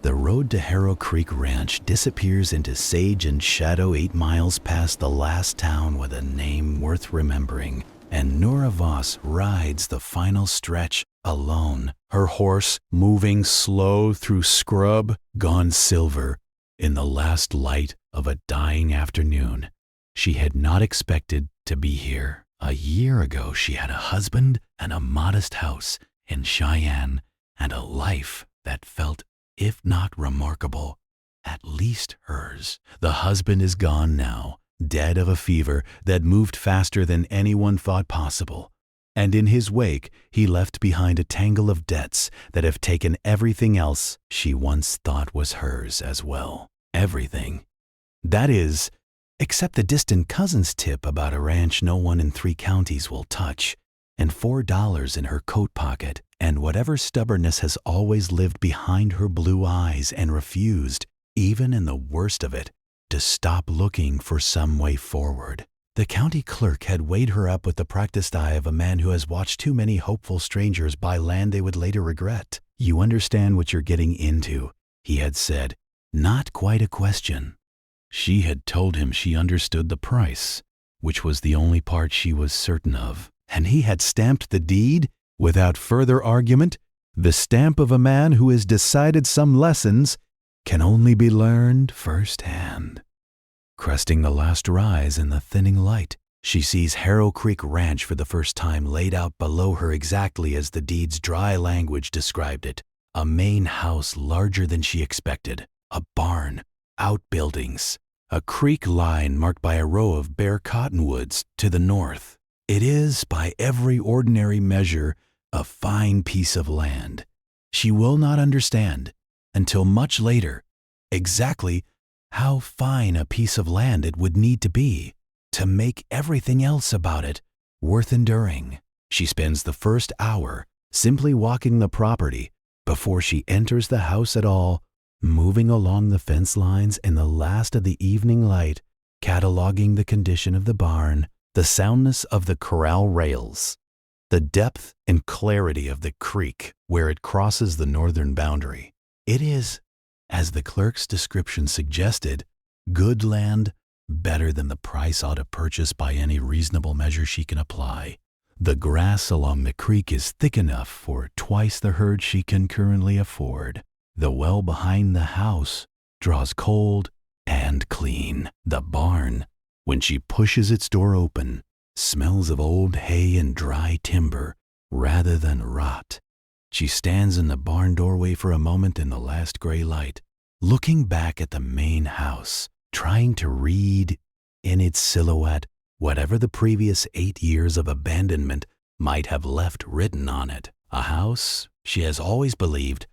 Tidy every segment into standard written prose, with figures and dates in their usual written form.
The road to Harrow Creek Ranch disappears into sage and shadow 8 miles past the last town with a name worth remembering, and Nora Voss rides the final stretch alone, her horse moving slow through scrub gone silver in the last light of a dying afternoon. She had not expected to be here. A year ago, she had a husband and a modest house in Cheyenne and a life that felt, if not remarkable, at least hers. The husband is gone now, dead of a fever that moved faster than anyone thought possible. And in his wake, he left behind a tangle of debts that have taken everything else she once thought was hers as well. Everything. That is, except the distant cousin's tip about a ranch no one in 3 counties will touch, and $4 in her coat pocket, and whatever stubbornness has always lived behind her blue eyes and refused, even in the worst of it, to stop looking for some way forward. The county clerk had weighed her up with the practiced eye of a man who has watched too many hopeful strangers buy land they would later regret. "You understand what you're getting into," he had said. Not quite a question. She had told him she understood the price, which was the only part she was certain of. And he had stamped the deed without further argument, the stamp of a man who has decided some lessons can only be learned firsthand. Cresting the last rise in the thinning light, she sees Harrow Creek Ranch for the first time laid out below her exactly as the deed's dry language described it. A main house larger than she expected, a barn, outbuildings, a creek line marked by a row of bare cottonwoods to the north. It is, by every ordinary measure, a fine piece of land. She will not understand, until much later, exactly how fine a piece of land it would need to be to make everything else about it worth enduring. She spends the first hour simply walking the property before she enters the house at all, moving along the fence lines in the last of the evening light, cataloging the condition of the barn, the soundness of the corral rails, the depth and clarity of the creek where it crosses the northern boundary. It is, as the clerk's description suggested, good land, better than the price ought to purchase by any reasonable measure she can apply. The grass along the creek is thick enough for twice the herd she can currently afford. The well behind the house draws cold and clean. The barn, when she pushes its door open, smells of old hay and dry timber rather than rot. She stands in the barn doorway for a moment in the last gray light, looking back at the main house, trying to read in its silhouette whatever the previous 8 years of abandonment might have left written on it. A house, she has always believed,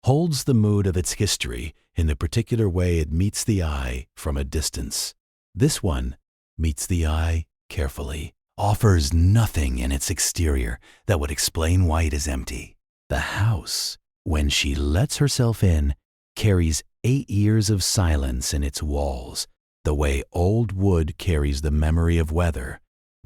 holds the mood of its history in the particular way it meets the eye from a distance. This one meets the eye carefully, offers nothing in its exterior that would explain why it is empty. The house, when she lets herself in, carries 8 years of silence in its walls, the way old wood carries the memory of weather,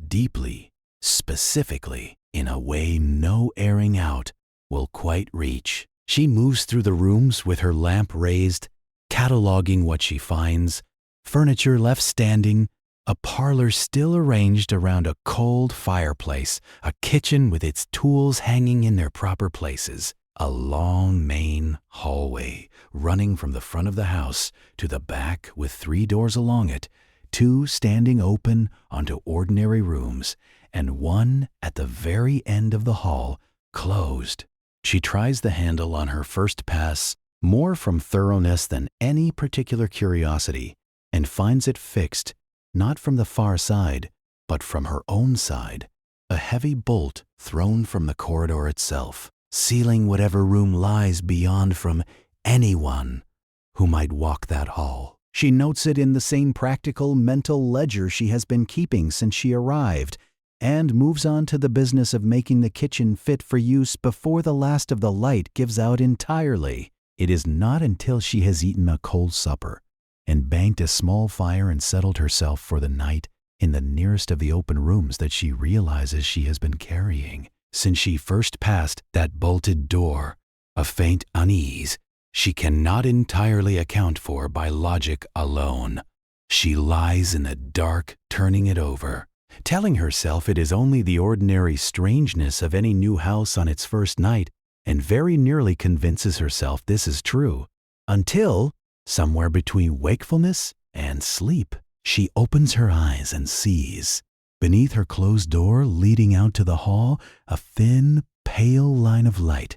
deeply, specifically, in a way no airing out will quite reach. She moves through the rooms with her lamp raised, cataloging what she finds, furniture left standing, a parlor still arranged around a cold fireplace, a kitchen with its tools hanging in their proper places, a long main hallway running from the front of the house to the back with 3 doors along it, 2 standing open onto ordinary rooms, and 1 at the very end of the hall, closed. She tries the handle on her first pass, more from thoroughness than any particular curiosity, and finds it fixed, not from the far side, but from her own side, a heavy bolt thrown from the corridor itself, sealing whatever room lies beyond from anyone who might walk that hall. She notes it in the same practical mental ledger she has been keeping since she arrived, and moves on to the business of making the kitchen fit for use before the last of the light gives out entirely. It is not until she has eaten a cold supper and banked a small fire and settled herself for the night in the nearest of the open rooms that she realizes she has been carrying, since she first passed that bolted door, a faint unease she cannot entirely account for by logic alone. She lies in the dark, turning it over, telling herself it is only the ordinary strangeness of any new house on its first night, and very nearly convinces herself this is true, until, somewhere between wakefulness and sleep, she opens her eyes and sees, beneath her closed door leading out to the hall, a thin, pale line of light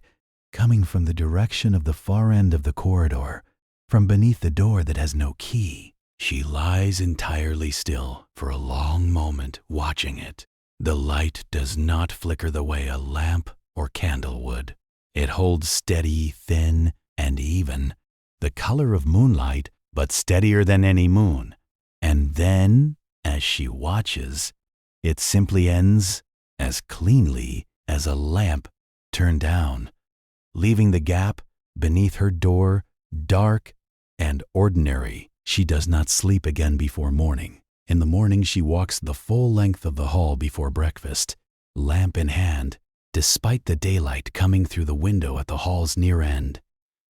coming from the direction of the far end of the corridor, from beneath the door that has no key. She lies entirely still for a long moment, watching it. The light does not flicker the way a lamp or candle would. It holds steady, thin, and even, the color of moonlight, but steadier than any moon. And then, as she watches, it simply ends as cleanly as a lamp turned down, leaving the gap beneath her door dark and ordinary. She does not sleep again before morning. In the morning she walks the full length of the hall before breakfast, lamp in hand, despite the daylight coming through the window at the hall's near end.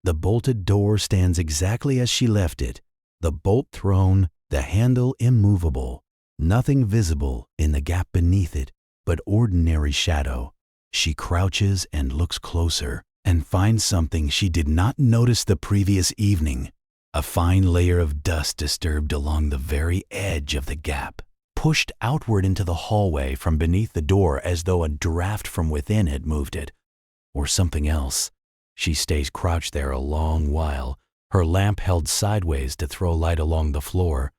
The bolted door stands exactly as she left it, the bolt thrown, the handle immovable, nothing visible in the gap beneath it but ordinary shadow. She crouches and looks closer and finds something she did not notice the previous evening. A fine layer of dust disturbed along the very edge of the gap, pushed outward into the hallway from beneath the door as though a draft from within had moved it, or something else. She stays crouched there a long while, her lamp held sideways to throw light along the floor,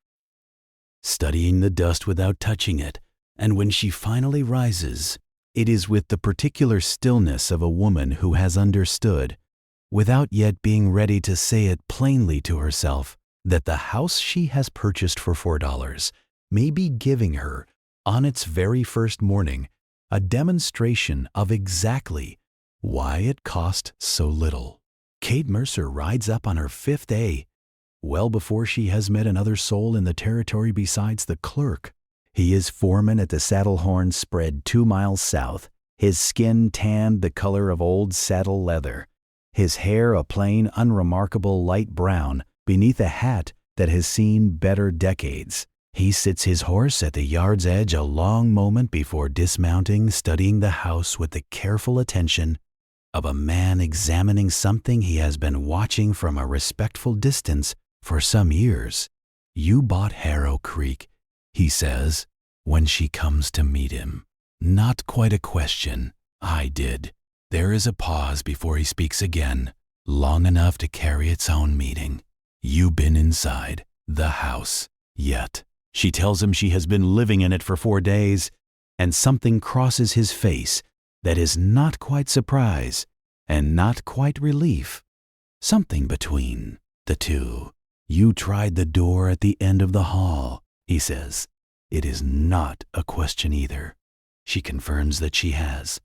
studying the dust without touching it, and when she finally rises, it is with the particular stillness of a woman who has understood, without yet being ready to say it plainly to herself, that the house she has purchased for $4 may be giving her, on its very first morning, a demonstration of exactly why it cost so little. Kate Mercer rides up on her 5th day, well before she has met another soul in the territory besides the clerk. He is foreman at the saddle horn spread 2 miles south, his skin tanned the color of old saddle leather, his hair a plain, unremarkable light brown beneath a hat that has seen better decades. He sits his horse at the yard's edge a long moment before dismounting, studying the house with the careful attention of a man examining something he has been watching from a respectful distance for some years. "You bought Harrow Creek," he says, when she comes to meet him. Not quite a question. "I did." There is a pause before he speaks again, long enough to carry its own meaning. "You been inside the house yet?" She tells him she has been living in it for 4 days, and something crosses his face that is not quite surprise and not quite relief. Something between the two. "You tried the door at the end of the hall," he says. It is not a question either. She confirms that she has.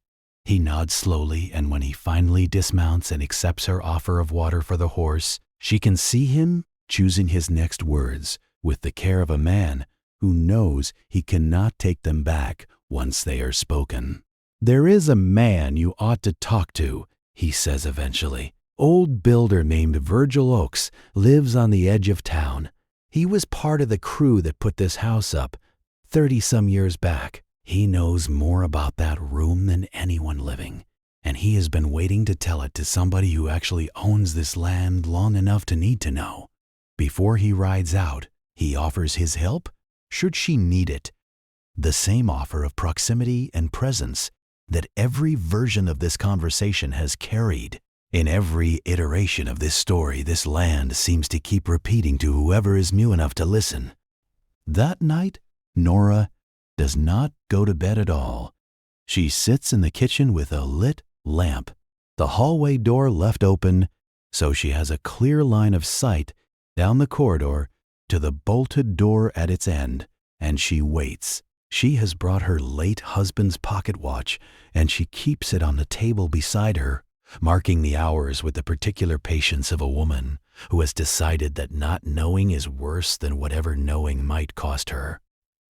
He nods slowly, and when he finally dismounts and accepts her offer of water for the horse, she can see him choosing his next words with the care of a man who knows he cannot take them back once they are spoken. "There is a man you ought to talk to," he says eventually. "Old builder named Virgil Oakes lives on the edge of town. He was part of the crew that put this house up 30-some years back. He knows more about that room than anyone living, and he has been waiting to tell it to somebody who actually owns this land long enough to need to know. Before he rides out, he offers his help should she need it. The same offer of proximity and presence that every version of this conversation has carried. In every iteration of this story, this land seems to keep repeating to whoever is new enough to listen. That night, Nora does not go to bed at all. She sits in the kitchen with a lit lamp, the hallway door left open, so she has a clear line of sight down the corridor to the bolted door at its end, and she waits. She has brought her late husband's pocket watch, and she keeps it on the table beside her, marking the hours with the particular patience of a woman who has decided that not knowing is worse than whatever knowing might cost her.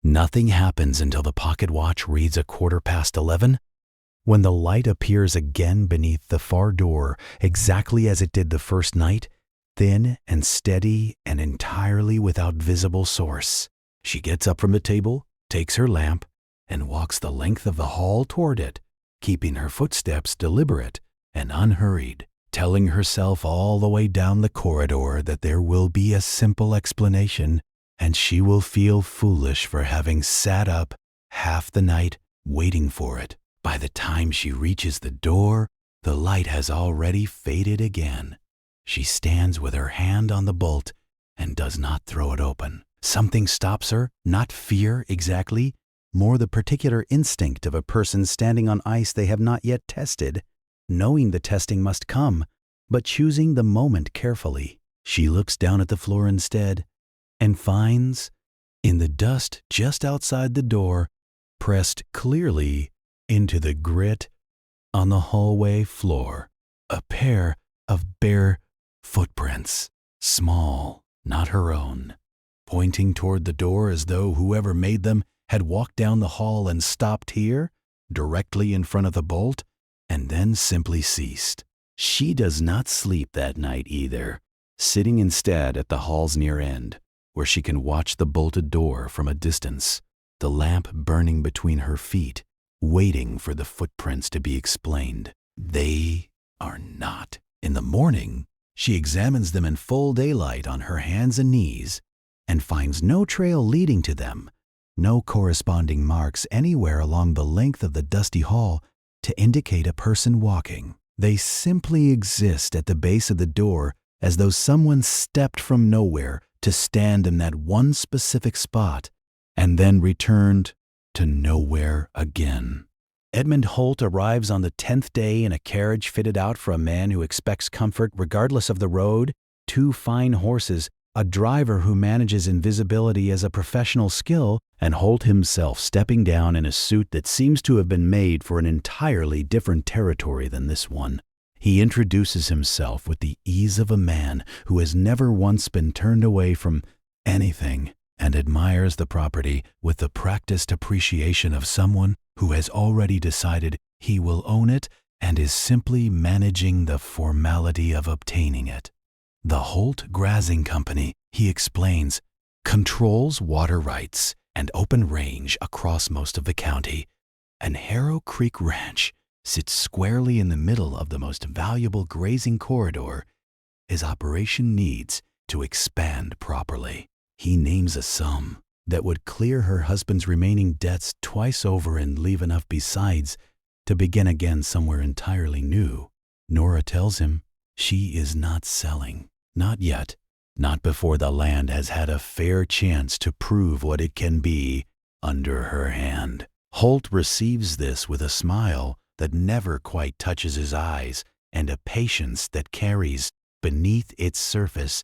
Nothing happens until the pocket watch reads 11:15, When the light appears again beneath the far door, exactly as it did the first night, thin and steady and entirely without visible source, she gets up from the table, takes her lamp, and walks the length of the hall toward it, keeping her footsteps deliberate and unhurried, telling herself all the way down the corridor that there will be a simple explanation, and she will feel foolish for having sat up half the night waiting for it. By the time she reaches the door, the light has already faded again. She stands with her hand on the bolt and does not throw it open. Something stops her, not fear exactly, more the particular instinct of a person standing on ice they have not yet tested, knowing the testing must come, but choosing the moment carefully. She looks down at the floor instead and finds, in the dust just outside the door, pressed clearly into the grit on the hallway floor, a pair of bare footprints, small, not her own, pointing toward the door as though whoever made them had walked down the hall and stopped here, directly in front of the bolt, and then simply ceased. She does not sleep that night either, sitting instead at the hall's near end, where she can watch the bolted door from a distance, the lamp burning between her feet, waiting for the footprints to be explained. They are not. In the morning, she examines them in full daylight on her hands and knees and finds no trail leading to them, no corresponding marks anywhere along the length of the dusty hall to indicate a person walking. They simply exist at the base of the door as though someone stepped from nowhere to stand in that one specific spot and then returned to nowhere again. Edmund Holt arrives on the 10th day in a carriage fitted out for a man who expects comfort regardless of the road, 2 fine horses, a driver who manages invisibility as a professional skill, and Holt himself stepping down in a suit that seems to have been made for an entirely different territory than this one. He introduces himself with the ease of a man who has never once been turned away from anything, and admires the property with the practiced appreciation of someone who has already decided he will own it and is simply managing the formality of obtaining it. The Holt Grazing Company, he explains, controls water rights and open range across most of the county, and Harrow Creek Ranch sits squarely in the middle of the most valuable grazing corridor his operation needs to expand properly. He names a sum that would clear her husband's remaining debts twice over and leave enough besides to begin again somewhere entirely new. Nora tells him she is not selling. Not yet. Not before the land has had a fair chance to prove what it can be under her hand. Holt receives this with a smile that never quite touches his eyes and a patience that carries beneath its surface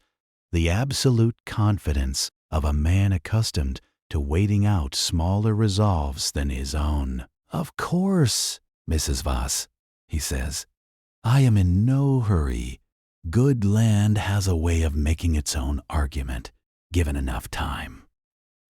the absolute confidence of a man accustomed to waiting out smaller resolves than his own. "Of course, Mrs. Voss," he says, "I am in no hurry. Good land has a way of making its own argument, given enough time."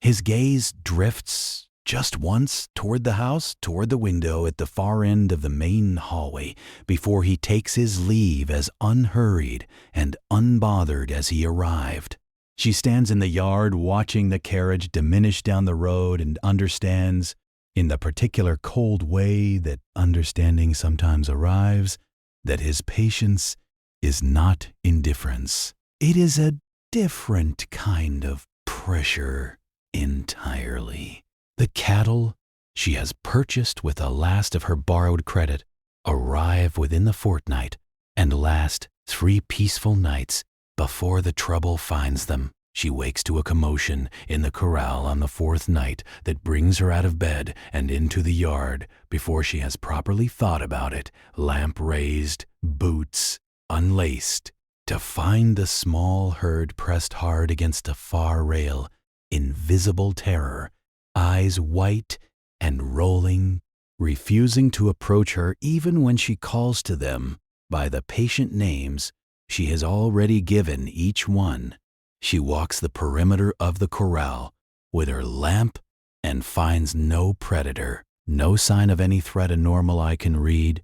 His gaze drifts just once toward the house, toward the window at the far end of the main hallway, before he takes his leave as unhurried and unbothered as he arrived. She stands in the yard watching the carriage diminish down the road and understands, in the particular cold way that understanding sometimes arrives, that his patience is not indifference. It is a different kind of pressure entirely. The cattle she has purchased with the last of her borrowed credit arrive within the fortnight and last 3 peaceful nights before the trouble finds them. She wakes to a commotion in the corral on the 4th night that brings her out of bed and into the yard before she has properly thought about it, lamp raised, boots unlaced, to find the small herd pressed hard against a far rail, in visible terror, eyes white and rolling, refusing to approach her even when she calls to them by the patient names she has already given each one. She walks the perimeter of the corral with her lamp and finds no predator. No sign of any threat a normal eye can read,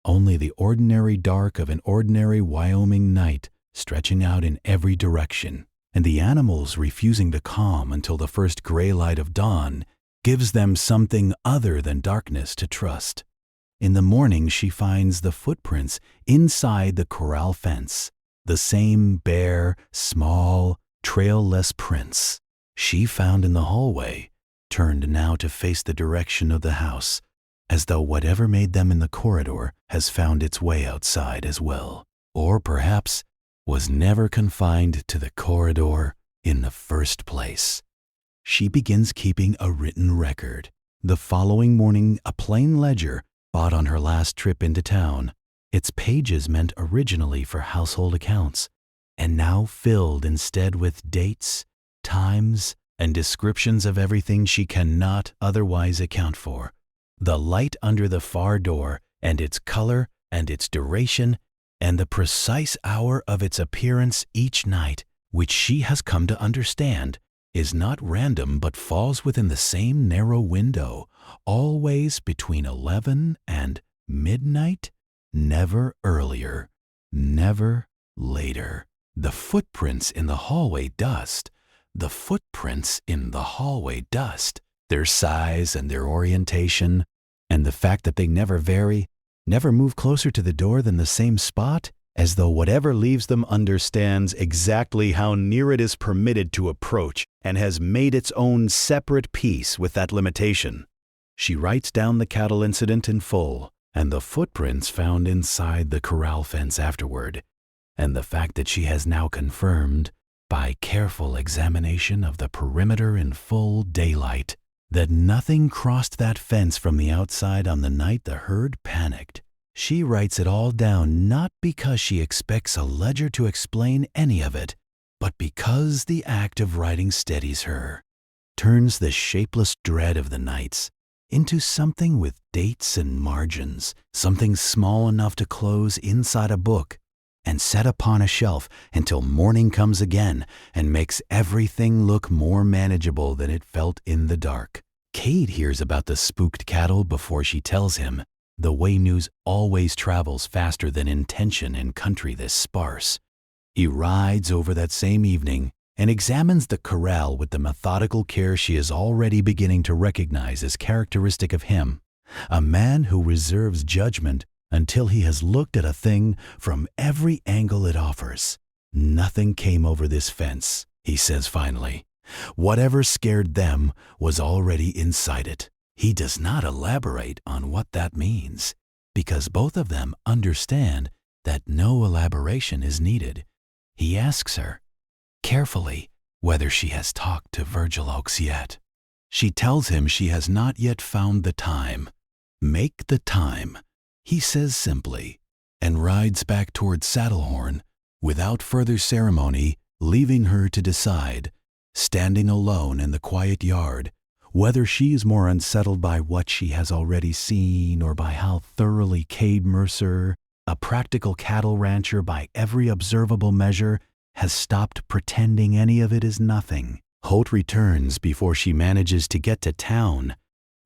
only the ordinary dark of an ordinary Wyoming night stretching out in every direction, and the animals refusing to calm until the first gray light of dawn gives them something other than darkness to trust. In the morning she finds the footprints inside the corral fence, the same bare, small, trail-less prints she found in the hallway, turned now to face the direction of the house, as though whatever made them in the corridor has found its way outside as well, or perhaps was never confined to the corridor in the first place. She begins keeping a written record. The following morning, a plain ledger bought on her last trip into town, its pages meant originally for household accounts, and now filled instead with dates, times, and descriptions of everything she cannot otherwise account for. The light under the far door, and its color, and its duration, and the precise hour of its appearance each night, which she has come to understand, is not random but falls within the same narrow window, always between 11 and midnight, never earlier, never later. The footprints in the hallway dust, the footprints in the hallway dust, their size and their orientation, and the fact that they never vary, never move closer to the door than the same spot, as though whatever leaves them understands exactly how near it is permitted to approach and has made its own separate peace with that limitation. She writes down the cattle incident in full, and the footprints found inside the corral fence afterward, and the fact that she has now confirmed, by careful examination of the perimeter in full daylight, that nothing crossed that fence from the outside on the night the herd panicked. She writes it all down not because she expects a ledger to explain any of it, but because the act of writing steadies her, turns the shapeless dread of the nights into something with dates and margins, something small enough to close inside a book and set upon a shelf until morning comes again and makes everything look more manageable than it felt in the dark. Cade hears about the spooked cattle before she tells him, the way news always travels faster than intention in country this sparse. He rides over that same evening and examines the corral with the methodical care she is already beginning to recognize as characteristic of him, a man who reserves judgment until he has looked at a thing from every angle it offers. Nothing came over this fence, he says finally. Whatever scared them was already inside it. He does not elaborate on what that means, because both of them understand that no elaboration is needed. He asks her, carefully, whether she has talked to Virgil Oakes yet. She tells him she has not yet found the time. Make the time, he says simply, and rides back toward Saddlehorn without further ceremony, leaving her to decide, standing alone in the quiet yard, whether she is more unsettled by what she has already seen or by how thoroughly Cade Mercer, a practical cattle rancher by every observable measure, has stopped pretending any of it is nothing. Holt returns before she manages to get to town,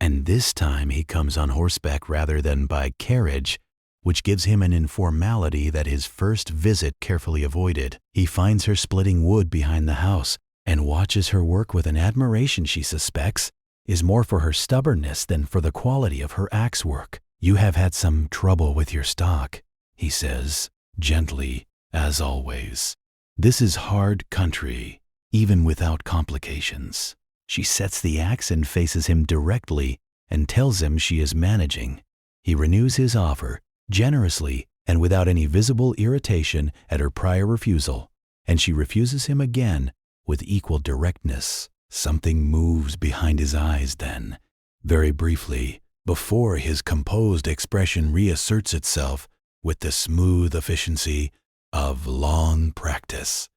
and this time he comes on horseback rather than by carriage, which gives him an informality that his first visit carefully avoided. He finds her splitting wood behind the house and watches her work with an admiration she suspects is more for her stubbornness than for the quality of her axe work. You have had some trouble with your stock, he says, gently, as always. This is hard country, even without complications. She sets the axe and faces him directly and tells him she is managing. He renews his offer, generously and without any visible irritation at her prior refusal, and she refuses him again with equal directness. Something moves behind his eyes then, very briefly, before his composed expression reasserts itself with the smooth efficiency of long practice.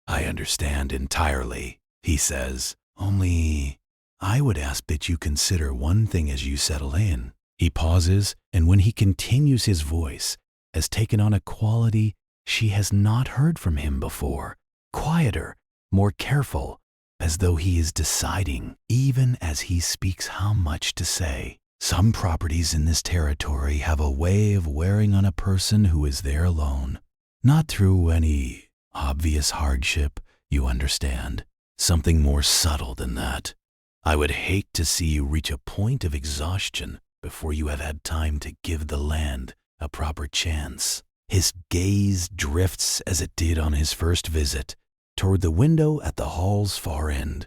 I understand entirely, he says. Only, I would ask that you consider one thing as you settle in. He pauses, and when he continues, his voice has taken on a quality she has not heard from him before, quieter, more careful, as though he is deciding, even as he speaks, how much to say. Some properties in this territory have a way of wearing on a person who is there alone. Not through any obvious hardship, you understand. Something more subtle than that. I would hate to see you reach a point of exhaustion before you have had time to give the land a proper chance. His gaze drifts as it did on his first visit, toward the window at the hall's far end.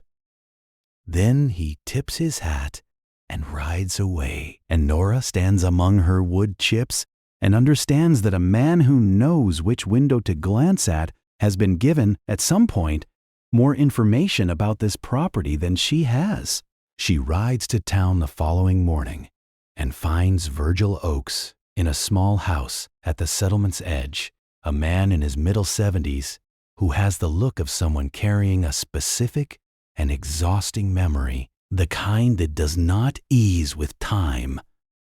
Then he tips his hat and rides away, and Nora stands among her wood chips and understands that a man who knows which window to glance at has been given, at some point, more information about this property than she has. She rides to town the following morning and finds Virgil Oakes in a small house at the settlement's edge, a man in his middle 70s who has the look of someone carrying a specific and exhausting memory, the kind that does not ease with time,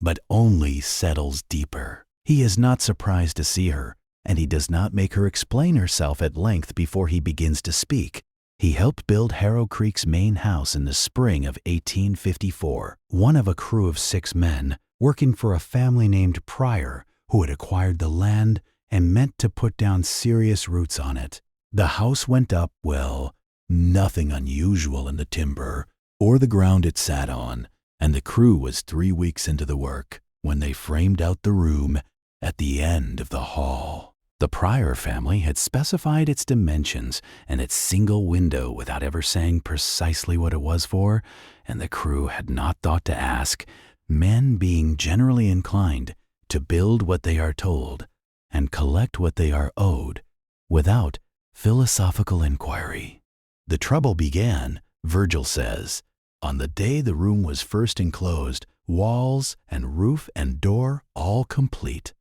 but only settles deeper. He is not surprised to see her, and he does not make her explain herself at length before he begins to speak. He helped build Harrow Creek's main house in the spring of 1854, one of a crew of 6 men working for a family named Pryor who had acquired the land and meant to put down serious roots on it. The house went up, well, nothing unusual in the timber or the ground it sat on, and the crew was 3 weeks into the work when they framed out the room at the end of the hall. The Pryor family had specified its dimensions and its single window without ever saying precisely what it was for, and the crew had not thought to ask, men being generally inclined to build what they are told and collect what they are owed without philosophical inquiry. The trouble began, Virgil says, on the day the room was first enclosed, walls and roof and door all complete.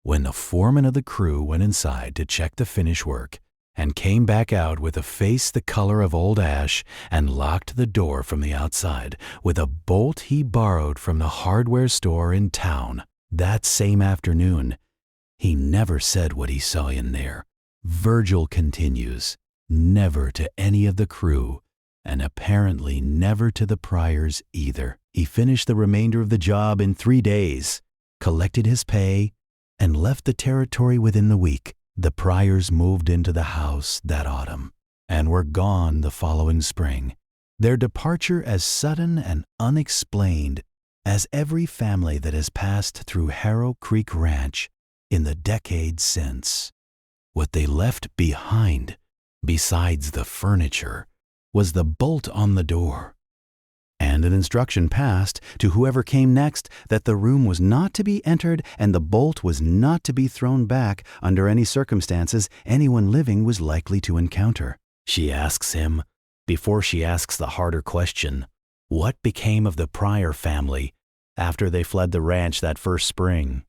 When the foreman of the crew went inside to check the finish work and came back out with a face the color of old ash and locked the door from the outside with a bolt he borrowed from the hardware store in town that same afternoon, he never said what he saw in there. Virgil continues, never to any of the crew, and apparently never to the Pryors either. He finished the remainder of the job in 3 days, collected his pay, and left the territory within the week. The Pryors moved into the house that autumn and were gone the following spring, their departure as sudden and unexplained as every family that has passed through Harrow Creek Ranch in the decades since. What they left behind, besides the furniture, was the bolt on the door, and an instruction passed to whoever came next that the room was not to be entered and the bolt was not to be thrown back under any circumstances anyone living was likely to encounter. She asks him, before she asks the harder question, what became of the Pryor family after they fled the ranch that first spring?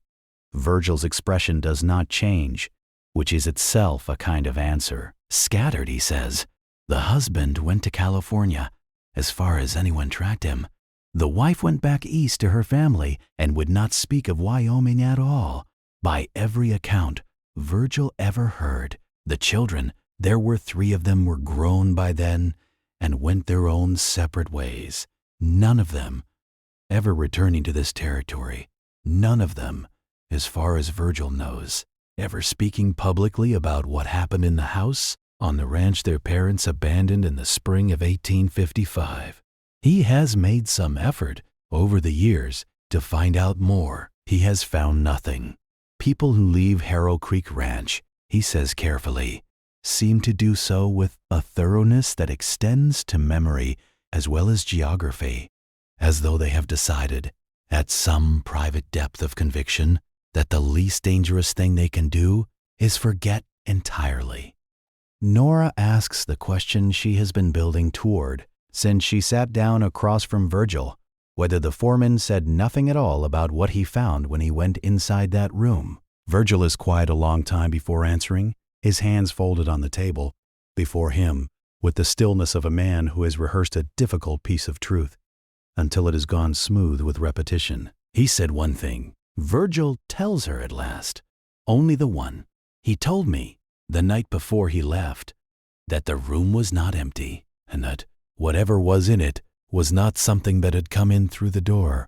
Virgil's expression does not change, which is itself a kind of answer. Scattered, he says. The husband went to California, as far as anyone tracked him. The wife went back east to her family and would not speak of Wyoming at all. By every account Virgil ever heard, the children, there were 3 of them, were grown by then and went their own separate ways. None of them ever returning to this territory. None of them, as far as Virgil knows, ever speaking publicly about what happened in the house on the ranch their parents abandoned in the spring of 1855. He has made some effort over the years to find out more. He has found nothing. People who leave Harrow Creek Ranch, he says carefully, seem to do so with a thoroughness that extends to memory as well as geography, as though they have decided, at some private depth of conviction, that the least dangerous thing they can do is forget entirely. Nora asks the question she has been building toward since she sat down across from Virgil, whether the foreman said nothing at all about what he found when he went inside that room. Virgil is quiet a long time before answering, his hands folded on the table before him with the stillness of a man who has rehearsed a difficult piece of truth until it has gone smooth with repetition. He said one thing. Virgil tells her at last, only the one. He told me, the night before he left, that the room was not empty, and that whatever was in it was not something that had come in through the door.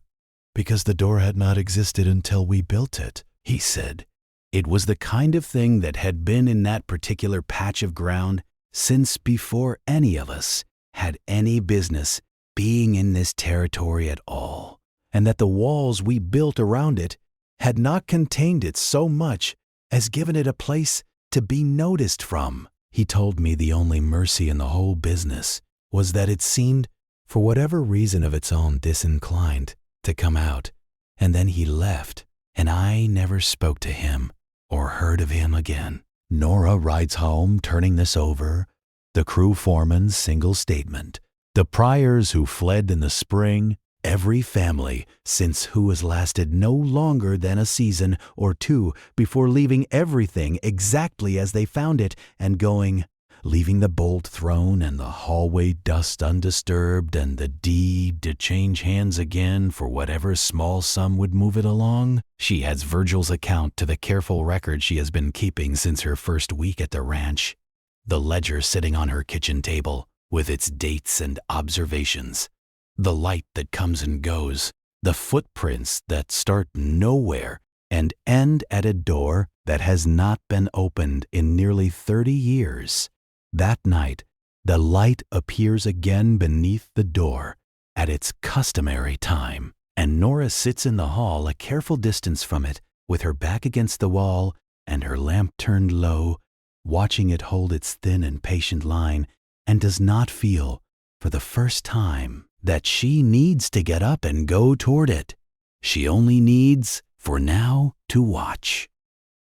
because the door had not existed until we built it, he said. It was the kind of thing that had been in that particular patch of ground since before any of us had any business being in this territory at all, and that the walls we built around it had not contained it so much as given it a place to be noticed from. He told me the only mercy in the whole business was that it seemed, for whatever reason of its own, disinclined to come out, and then he left, and I never spoke to him or heard of him again. Nora rides home, turning this over, the crew foreman's single statement. The priors who fled in the spring, every family since who has lasted no longer than a season or two before leaving everything exactly as they found it and going, leaving the bolt thrown and the hallway dust undisturbed and the deed to change hands again for whatever small sum would move it along. She adds Virgil's account to the careful record she has been keeping since her first week at the ranch, the ledger sitting on her kitchen table with its dates and observations, the light that comes and goes, the footprints that start nowhere and end at a door that has not been opened in nearly 30 years. That night, the light appears again beneath the door at its customary time, and Nora sits in the hall a careful distance from it with her back against the wall and her lamp turned low, watching it hold its thin and patient line, and does not feel, for the first time, that she needs to get up and go toward it. She only needs, for now, to watch.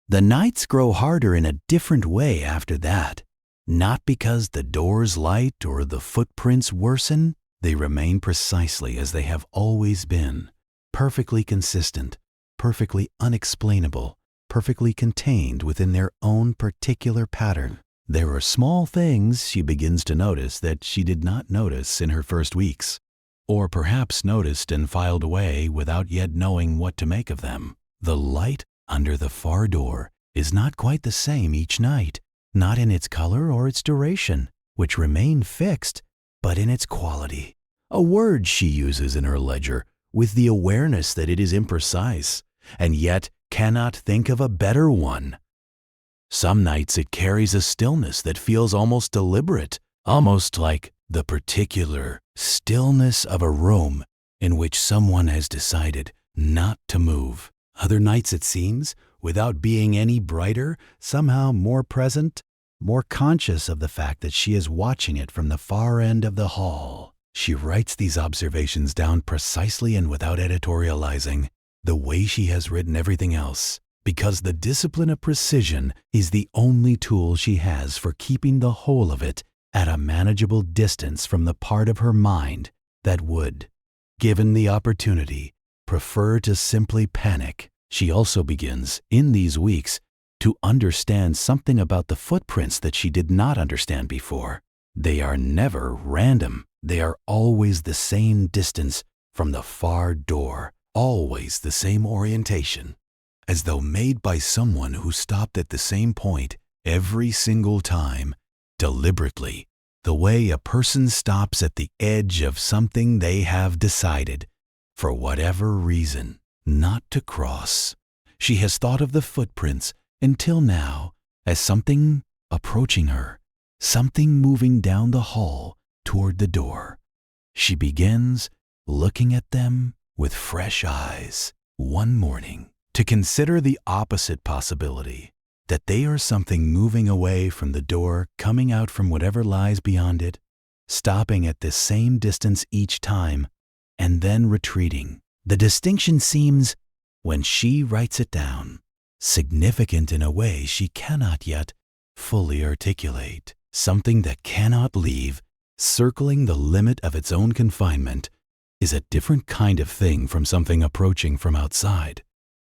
The nights grow harder in a different way after that. Not because the door's light or the footprints worsen, they remain precisely as they have always been, perfectly consistent, perfectly unexplainable, perfectly contained within their own particular pattern. There are small things she begins to notice that she did not notice in her first weeks, or perhaps noticed and filed away without yet knowing what to make of them. The light under the far door is not quite the same each night, not in its color or its duration, which remain fixed, but in its quality. A word she uses in her ledger with the awareness that it is imprecise, and yet cannot think of a better one. Some nights it carries a stillness that feels almost deliberate, almost like the particular stillness of a room in which someone has decided not to move. Other nights it seems, without being any brighter, somehow more present, more conscious of the fact that she is watching it from the far end of the hall. She writes these observations down precisely and without editorializing, the way she has written everything else, because the discipline of precision is the only tool she has for keeping the whole of it at a manageable distance from the part of her mind that would, given the opportunity, prefer to simply panic. She also begins, in these weeks, to understand something about the footprints that she did not understand before. They are never random. They are always the same distance from the far door, always the same orientation, as though made by someone who stopped at the same point every single time, deliberately, the way a person stops at the edge of something they have decided, for whatever reason, not to cross. She has thought of the footprints until now as something approaching her, something moving down the hall toward the door. She begins looking at them with fresh eyes one morning to consider the opposite possibility, that they are something moving away from the door, coming out from whatever lies beyond it, stopping at the same distance each time, and then retreating. The distinction seems, when she writes it down, significant in a way she cannot yet fully articulate. Something that cannot leave, circling the limit of its own confinement, is a different kind of thing from something approaching from outside.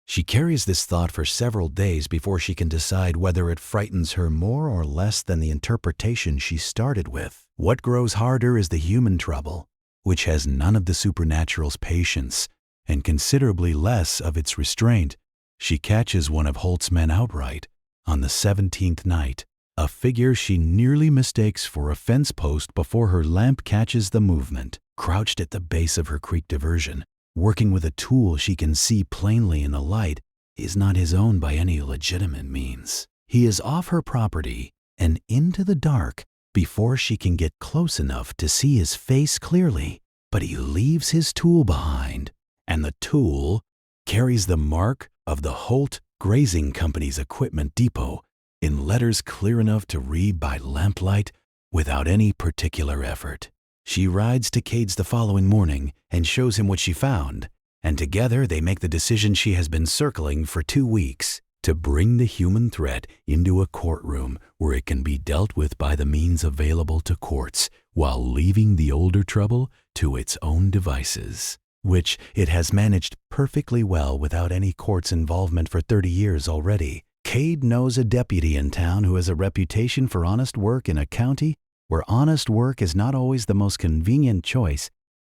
She carries this thought for several days before she can decide whether it frightens her more or less than the interpretation she started with. What grows harder is the human trouble, which has none of the supernatural's patience and considerably less of its restraint. She catches one of Holt's men outright on the 17th night, a figure she nearly mistakes for a fence post before her lamp catches the movement. Crouched at the base of her creek diversion, working with a tool she can see plainly in the light, is not his own by any legitimate means. He is off her property and into the dark before she can get close enough to see his face clearly, but he leaves his tool behind, and the tool carries the mark of the Holt Grazing Company's equipment depot in letters clear enough to read by lamplight without any particular effort. She rides to Cade's the following morning and shows him what she found, and together they make the decision she has been circling for 2 weeks: to bring the human threat into a courtroom where it can be dealt with by the means available to courts, while leaving the older trouble to its own devices, which it has managed perfectly well without any court's involvement for 30 years already. Cade knows a deputy in town who has a reputation for honest work in a county where honest work is not always the most convenient choice,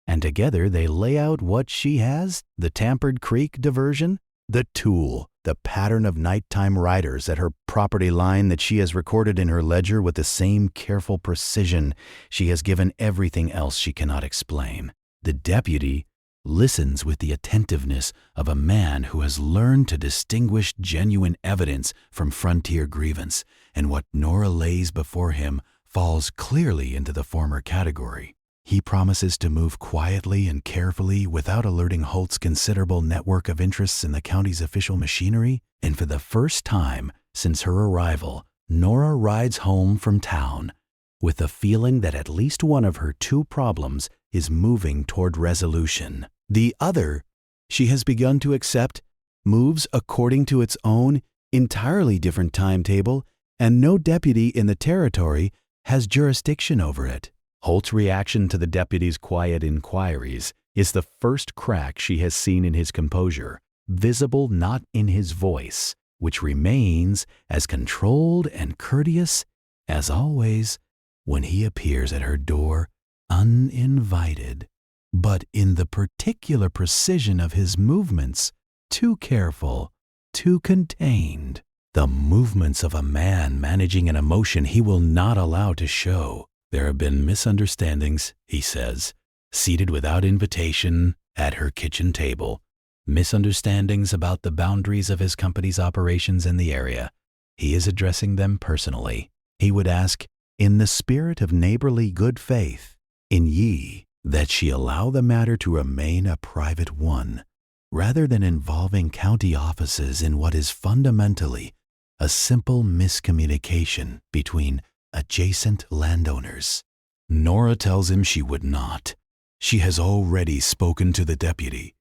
and together they lay out what she has: the Tampered Creek diversion, the tool, the pattern of nighttime riders at her property line that she has recorded in her ledger with the same careful precision she has given everything else she cannot explain. The deputy listens with the attentiveness of a man who has learned to distinguish genuine evidence from frontier grievance, and what Nora lays before him falls clearly into the former category. He promises to move quietly and carefully without alerting Holt's considerable network of interests in the county's official machinery, and for the first time since her arrival, Nora rides home from town with the feeling that at least one of her 2 problems is moving toward resolution. The other, she has begun to accept, moves according to its own entirely different timetable, and no deputy in the territory has jurisdiction over it. Holt's reaction to the deputy's quiet inquiries is the first crack she has seen in his composure, visible not in his voice, which remains as controlled and courteous as always when he appears at her door uninvited, but in the particular precision of his movements, too careful, too contained. The movements of a man managing an emotion he will not allow to show. There have been misunderstandings, he says, seated without invitation at her kitchen table. Misunderstandings about the boundaries of his company's operations in the area. He is addressing them personally. He would ask, in the spirit of neighborly good faith, in ye, that she allow the matter to remain a private one, rather than involving county offices in what is fundamentally a simple miscommunication between adjacent landowners. Nora tells him she would not. She has already spoken to the deputy,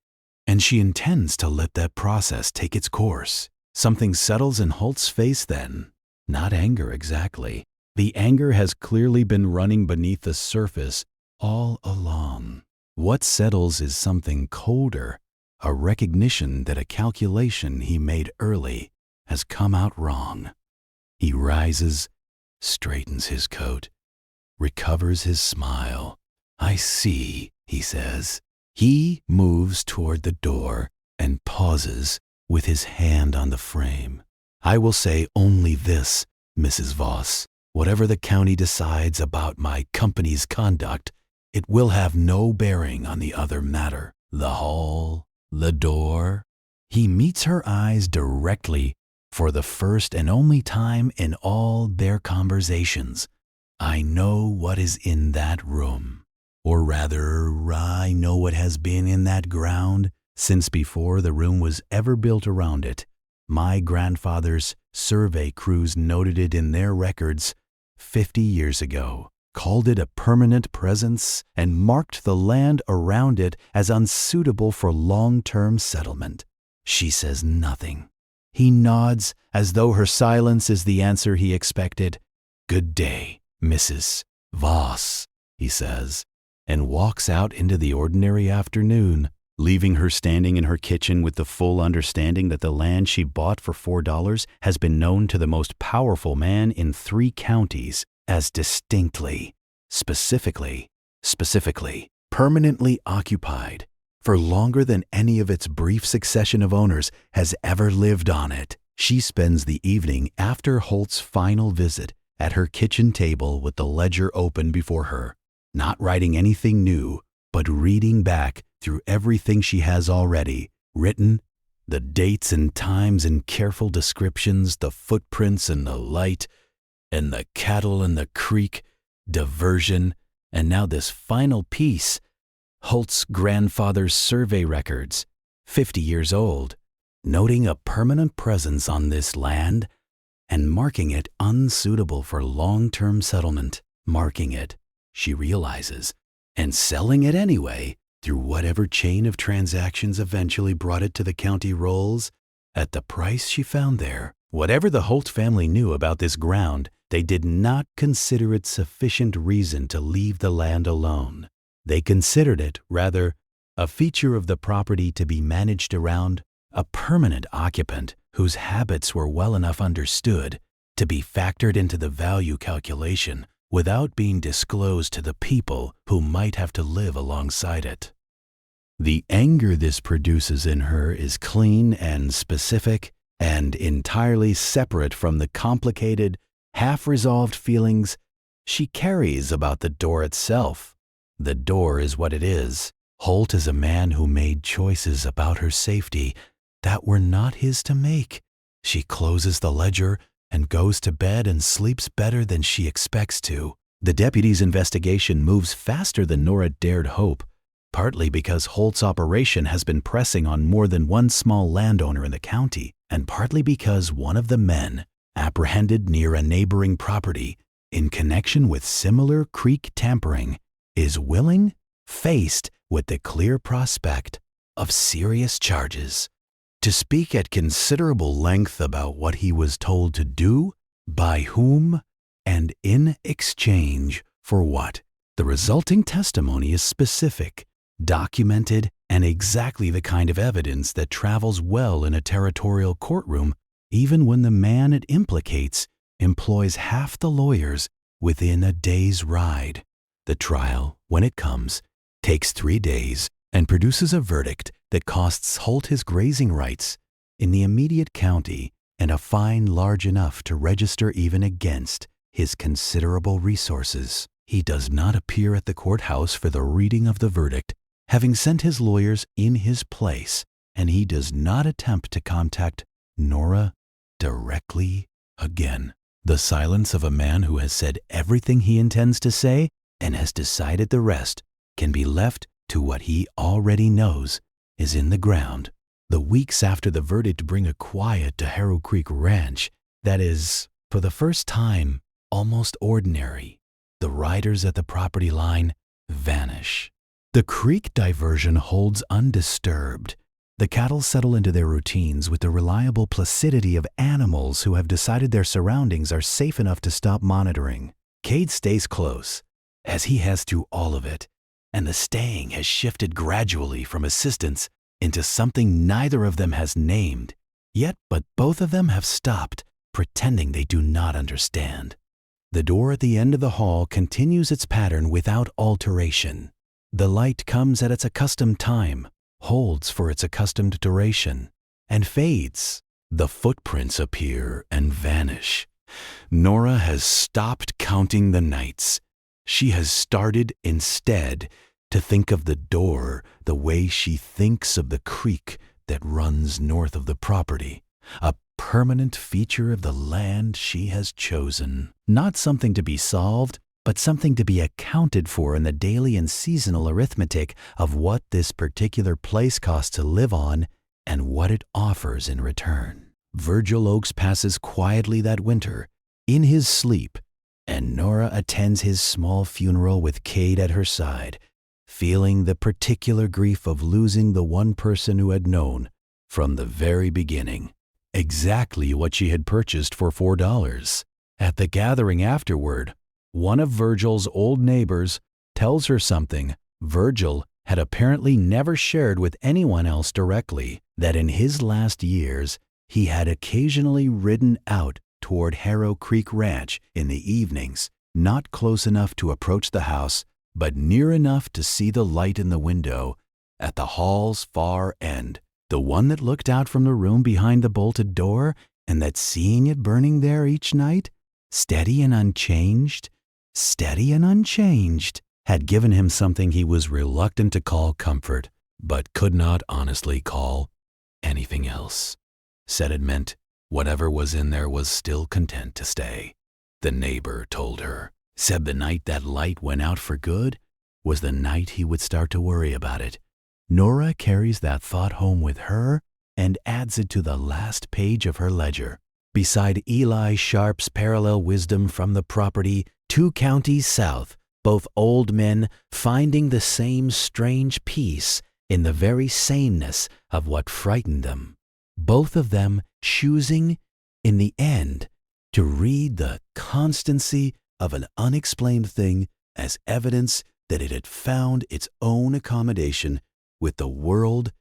and she intends to let that process take its course. Something settles in Holt's face then. Not anger exactly. The anger has clearly been running beneath the surface all along. What settles is something colder, a recognition that a calculation he made early has come out wrong. He rises, straightens his coat, recovers his smile. I see, he says. He moves toward the door and pauses with his hand on the frame. I will say only this, Mrs. Voss. Whatever the county decides about my company's conduct, it will have no bearing on the other matter. The hall, the door. He meets her eyes directly for the first and only time in all their conversations. I know what is in that room. Or rather, I know what has been in that ground since before the room was ever built around it. My grandfather's survey crews noted it in their records 50 years ago, called it a permanent presence, and marked the land around it as unsuitable for long-term settlement. She says nothing. He nods as though her silence is the answer he expected. Good day, Mrs. Voss, he says, and walks out into the ordinary afternoon, leaving her standing in her kitchen with the full understanding that the land she bought for $4 has been known to the most powerful man in 3 counties as distinctly, specifically, permanently occupied for longer than any of its brief succession of owners has ever lived on it. She spends the evening after Holt's final visit at her kitchen table with the ledger open before her, not writing anything new, but reading back through everything she has already written, the dates and times and careful descriptions, the footprints and the light, and the cattle and the creek, diversion, and now this final piece, Holt's grandfather's survey records, 50 years old, noting a permanent presence on this land and marking it unsuitable for long-term settlement, marking it, she realizes, and selling it anyway through whatever chain of transactions eventually brought it to the county rolls at the price she found there. Whatever the Holt family knew about this ground, they did not consider it sufficient reason to leave the land alone. They considered it, rather, a feature of the property to be managed around a permanent occupant whose habits were well enough understood to be factored into the value calculation without being disclosed to the people who might have to live alongside it. The anger this produces in her is clean and specific and entirely separate from the complicated, half-resolved feelings she carries about the door itself. The door is what it is. Holt is a man who made choices about her safety that were not his to make. She closes the ledger and goes to bed and sleeps better than she expects to. The deputy's investigation moves faster than Nora dared hope, partly because Holt's operation has been pressing on more than one small landowner in the county, and partly because one of the men, apprehended near a neighboring property in connection with similar creek tampering, is faced with the clear prospect of serious charges. To speak at considerable length about what he was told to do, by whom, and in exchange for what. The resulting testimony is specific, documented, and exactly the kind of evidence that travels well in a territorial courtroom, even when the man it implicates employs half the lawyers within a day's ride. The trial, when it comes, takes 3 days and produces a verdict that costs Holt his grazing rights in the immediate county and a fine large enough to register even against his considerable resources. He does not appear at the courthouse for the reading of the verdict, having sent his lawyers in his place, and he does not attempt to contact Nora directly again. The silence of a man who has said everything he intends to say and has decided the rest can be left to what he already knows is in the ground. The weeks after the verdict bring a quiet to Harrow Creek Ranch that is, for the first time, almost ordinary. The riders at the property line vanish. The creek diversion holds undisturbed. The cattle settle into their routines with the reliable placidity of animals who have decided their surroundings are safe enough to stop monitoring. Cade stays close, as he has to all of it, and the staying has shifted gradually from assistance into something neither of them has named, but both of them have stopped, pretending they do not understand. The door at the end of the hall continues its pattern without alteration. The light comes at its accustomed time, holds for its accustomed duration, and fades. The footprints appear and vanish. Nora has stopped counting the nights. She has started instead to think of the door the way she thinks of the creek that runs north of the property, a permanent feature of the land she has chosen. Not something to be solved, but something to be accounted for in the daily and seasonal arithmetic of what this particular place costs to live on and what it offers in return. Virgil Oakes passes quietly that winter, in his sleep, and Nora attends his small funeral with Cade at her side, feeling the particular grief of losing the one person who had known, from the very beginning, exactly what she had purchased for $4. At the gathering afterward, one of Virgil's old neighbors tells her something Virgil had apparently never shared with anyone else directly, that in his last years he had occasionally ridden out toward Harrow Creek Ranch in the evenings, not close enough to approach the house, but near enough to see the light in the window at the hall's far end, the one that looked out from the room behind the bolted door, and that seeing it burning there each night, steady and unchanged, had given him something he was reluctant to call comfort. but could not honestly call anything else. Said it meant whatever was in there was still content to stay. The neighbor told her. Said the night that light went out for good was the night he would start to worry about it. Nora carries that thought home with her and adds it to the last page of her ledger. Beside Eli Sharp's parallel wisdom from the property 2 counties south, both old men finding the same strange peace in the very sameness of what frightened them. Both of them choosing, in the end, to read the constancy of an unexplained thing as evidence that it had found its own accommodation with the world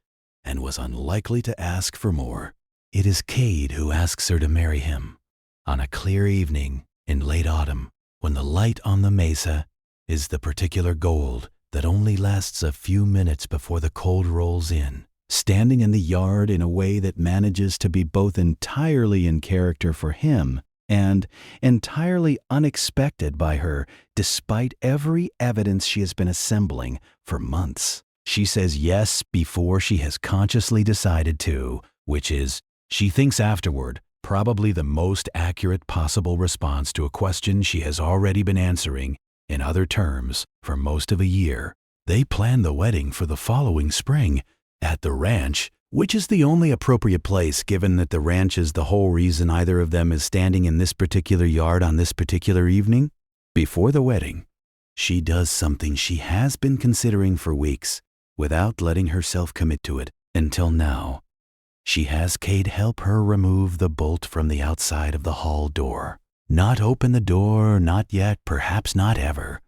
and was unlikely to ask for more. It is Cade who asks her to marry him on a clear evening in late autumn when the light on the mesa is the particular gold that only lasts a few minutes before the cold rolls in. Standing in the yard in a way that manages to be both entirely in character for him and entirely unexpected by her despite every evidence she has been assembling for months. She says yes before she has consciously decided to, which is, she thinks afterward, probably the most accurate possible response to a question she has already been answering in other terms for most of a year. They plan the wedding for the following spring at the ranch, which is the only appropriate place given that the ranch is the whole reason either of them is standing in this particular yard on this particular evening. Before the wedding, she does something she has been considering for weeks without letting herself commit to it until now. She has Cade help her remove the bolt from the outside of the hall door. Not open the door, not yet, perhaps not ever.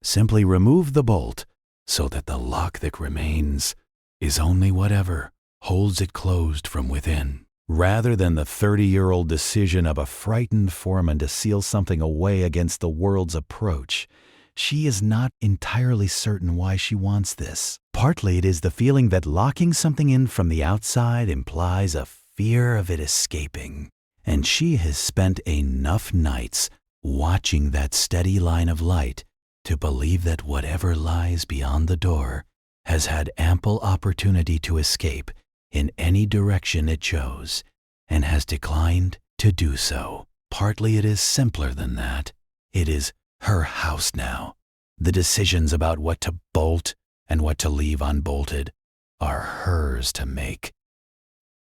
Simply remove the bolt so that the lock that remains is only whatever holds it closed from within. Rather than the 30-year-old decision of a frightened foreman to seal something away against the world's approach, she is not entirely certain why she wants this. Partly it is the feeling that locking something in from the outside implies a fear of it escaping, and she has spent enough nights watching that steady line of light to believe that whatever lies beyond the door has had ample opportunity to escape in any direction it chose, and has declined to do so. Partly it is simpler than that. It is her house now. The decisions about what to bolt and what to leave unbolted are hers to make.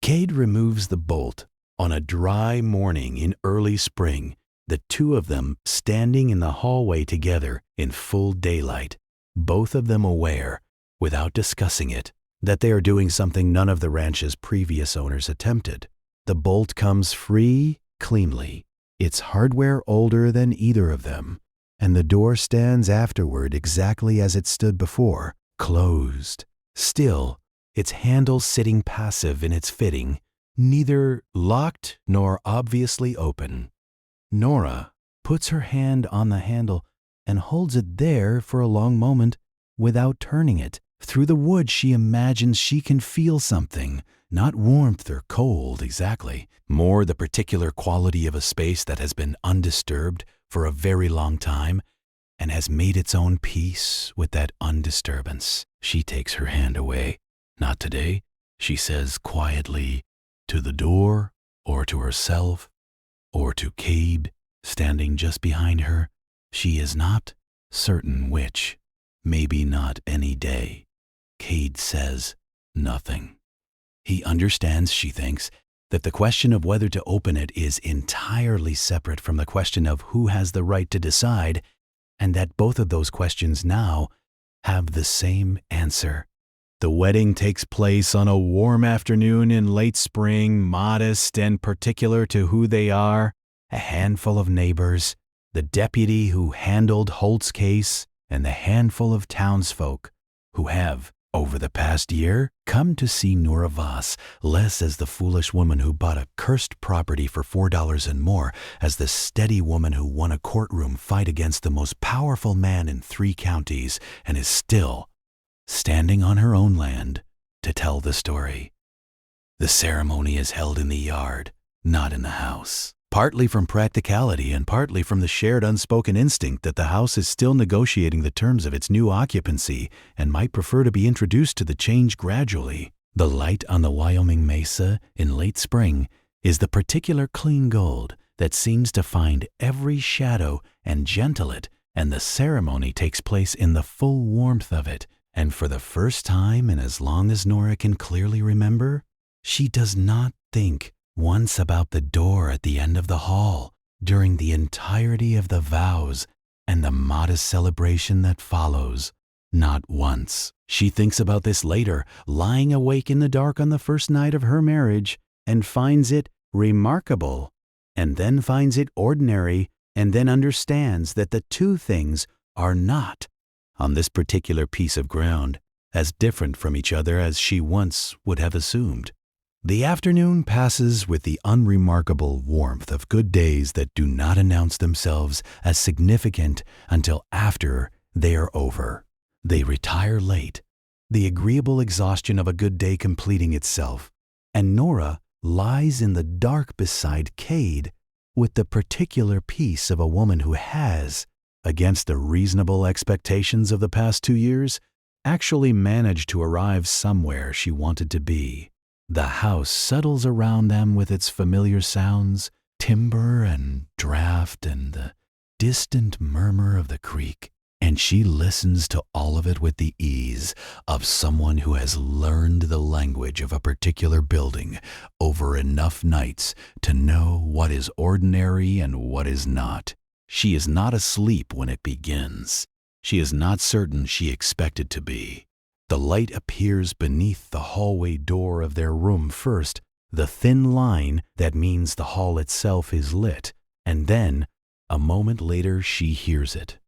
Cade removes the bolt on a dry morning in early spring, the 2 of them standing in the hallway together in full daylight, both of them aware, without discussing it, that they are doing something none of the ranch's previous owners attempted. The bolt comes free, cleanly, its hardware older than either of them, and the door stands afterward exactly as it stood before, closed. Still, its handle sitting passive in its fitting, neither locked nor obviously open. Nora puts her hand on the handle and holds it there for a long moment without turning it. Through the wood she imagines she can feel something, not warmth or cold exactly, more the particular quality of a space that has been undisturbed for a very long time and has made its own peace with that undisturbance. She takes her hand away. Not today, she says quietly, to the door or to herself or to Cade standing just behind her. She is not certain which. Maybe not any day. Cade says nothing. He understands, she thinks, that the question of whether to open it is entirely separate from the question of who has the right to decide, and that both of those questions now have the same answer. The wedding takes place on a warm afternoon in late spring, modest and particular to who they are, a handful of neighbors, the deputy who handled Holt's case, and the handful of townsfolk who have, over the past year, come to see Nora Voss less as the foolish woman who bought a cursed property for $4 and more, as the steady woman who won a courtroom fight against the most powerful man in 3 counties and is still standing on her own land to tell the story. The ceremony is held in the yard, not in the house. partly from practicality and partly from the shared unspoken instinct that the house is still negotiating the terms of its new occupancy and might prefer to be introduced to the change gradually. The light on the Wyoming mesa in late spring is the particular clean gold that seems to find every shadow and gentle it, and the ceremony takes place in the full warmth of it. And for the first time in as long as Nora can clearly remember, she does not think once about the door at the end of the hall during the entirety of the vows and the modest celebration that follows. Not once. She thinks about this later, lying awake in the dark on the first night of her marriage, and finds it remarkable, and then finds it ordinary, and then understands that the two things are not, on this particular piece of ground, as different from each other as she once would have assumed. The afternoon passes with the unremarkable warmth of good days that do not announce themselves as significant until after they are over. They retire late, the agreeable exhaustion of a good day completing itself, and Nora lies in the dark beside Cade with the particular peace of a woman who has, against the reasonable expectations of the past 2 years, actually managed to arrive somewhere she wanted to be. The house settles around them with its familiar sounds, timber and draft and the distant murmur of the creek, and she listens to all of it with the ease of someone who has learned the language of a particular building over enough nights to know what is ordinary and what is not. She is not asleep when it begins. She is not certain she expected to be. The light appears beneath the hallway door of their room first, the thin line that means the hall itself is lit, and then, a moment later, she hears it.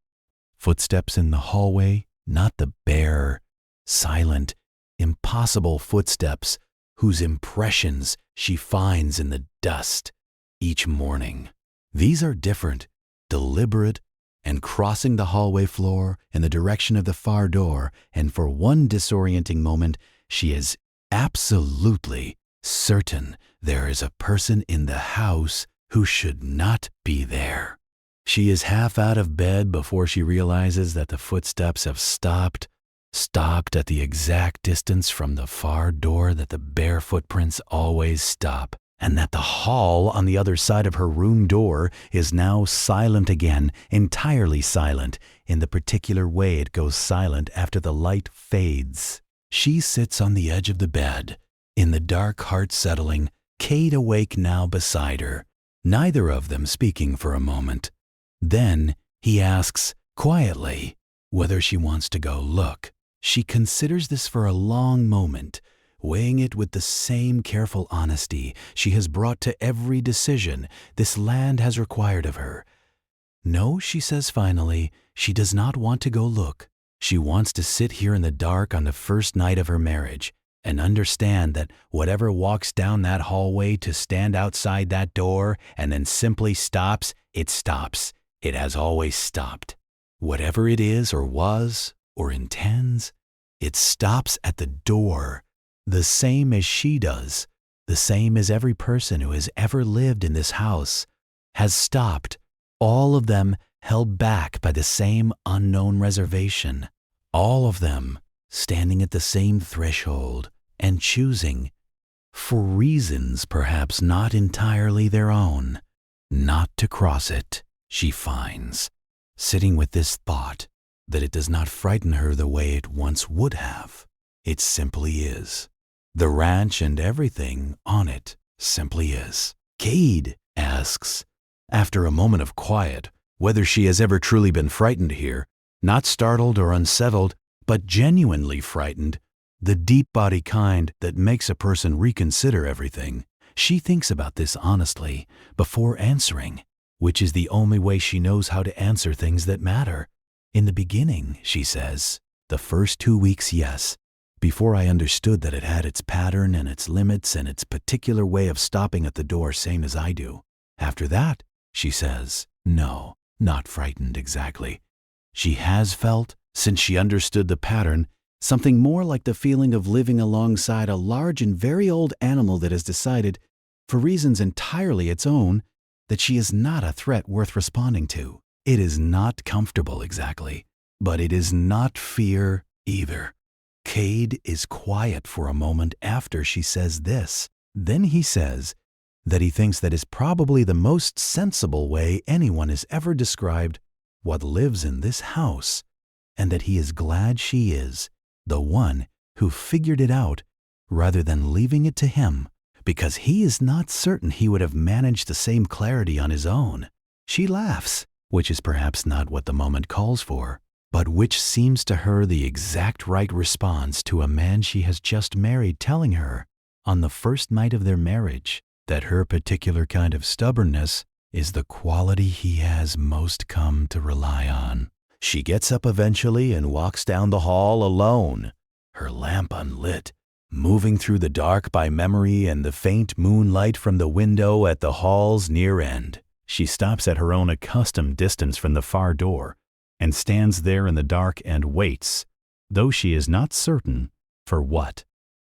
Footsteps in the hallway, not the bare, silent, impossible footsteps whose impressions she finds in the dust each morning. These are different, deliberate, and crossing the hallway floor in the direction of the far door, and for one disorienting moment she is absolutely certain there is a person in the house who should not be there. She is half out of bed before she realizes that the footsteps have stopped at the exact distance from the far door that the bare footprints always stop, and that the hall on the other side of her room door is now silent again, entirely silent, in the particular way it goes silent after the light fades. She sits on the edge of the bed, in the dark heart settling, Cade awake now beside her, neither of them speaking for a moment. Then he asks, quietly, whether she wants to go look. She considers this for a long moment, weighing it with the same careful honesty she has brought to every decision this land has required of her. No, she says finally, she does not want to go look. She wants to sit here in the dark on the first night of her marriage and understand that whatever walks down that hallway to stand outside that door and then simply stops, it stops. It has always stopped. Whatever it is or was or intends, it stops at the door, the same as she does, the same as every person who has ever lived in this house has stopped, all of them held back by the same unknown reservation, all of them standing at the same threshold and choosing, for reasons perhaps not entirely their own, not to cross it. She finds, sitting with this thought, that it does not frighten her the way it once would have. It simply is. The ranch and everything on it simply is. Cade asks, after a moment of quiet, whether she has ever truly been frightened here, not startled or unsettled, but genuinely frightened, the deep-body kind that makes a person reconsider everything. She thinks about this honestly before answering, which is the only way she knows how to answer things that matter. In the beginning, she says, the first 2 weeks, yes, before I understood that it had its pattern and its limits and its particular way of stopping at the door same as I do. After that, she says, no, not frightened exactly. She has felt, since she understood the pattern, something more like the feeling of living alongside a large and very old animal that has decided, for reasons entirely its own, that she is not a threat worth responding to. It is not comfortable exactly, but it is not fear either. Cade is quiet for a moment after she says this. Then he says that he thinks that is probably the most sensible way anyone has ever described what lives in this house, and that he is glad she is the one who figured it out rather than leaving it to him, because he is not certain he would have managed the same clarity on his own. She laughs, which is perhaps not what the moment calls for, but which seems to her the exact right response to a man she has just married telling her, on the first night of their marriage, that her particular kind of stubbornness is the quality he has most come to rely on. She gets up eventually and walks down the hall alone, her lamp unlit, moving through the dark by memory and the faint moonlight from the window at the hall's near end. She stops at her own accustomed distance from the far door and stands there in the dark and waits, though she is not certain for what.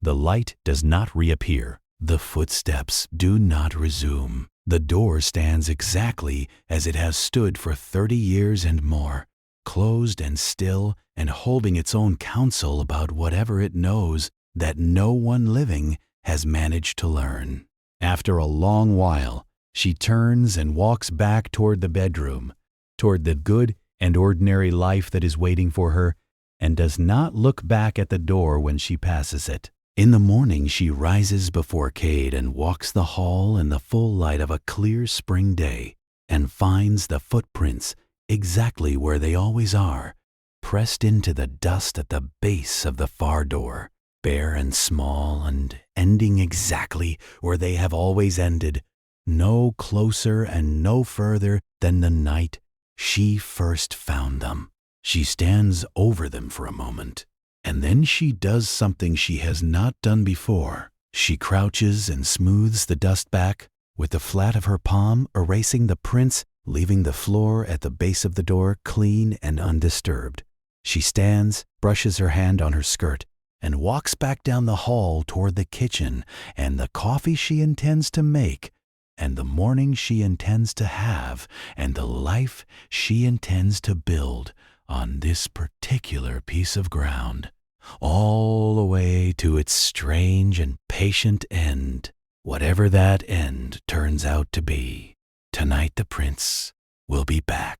The light does not reappear. The footsteps do not resume. The door stands exactly as it has stood for 30 years and more, closed and still and holding its own counsel about whatever it knows that no one living has managed to learn. After a long while, she turns and walks back toward the bedroom, toward the good and ordinary life that is waiting for her, and does not look back at the door when she passes it. In the morning, she rises before Cade and walks the hall in the full light of a clear spring day, and finds the footprints exactly where they always are, pressed into the dust at the base of the far door, bare and small and ending exactly where they have always ended, no closer and no further than the night she first found them. She stands over them for a moment, and then she does something she has not done before. She crouches and smooths the dust back, with the flat of her palm erasing the prints, leaving the floor at the base of the door clean and undisturbed. She stands, brushes her hand on her skirt, and walks back down the hall toward the kitchen and the coffee she intends to make, and the morning she intends to have, and the life she intends to build on this particular piece of ground, all the way to its strange and patient end, whatever that end turns out to be. Tonight the prince will be back.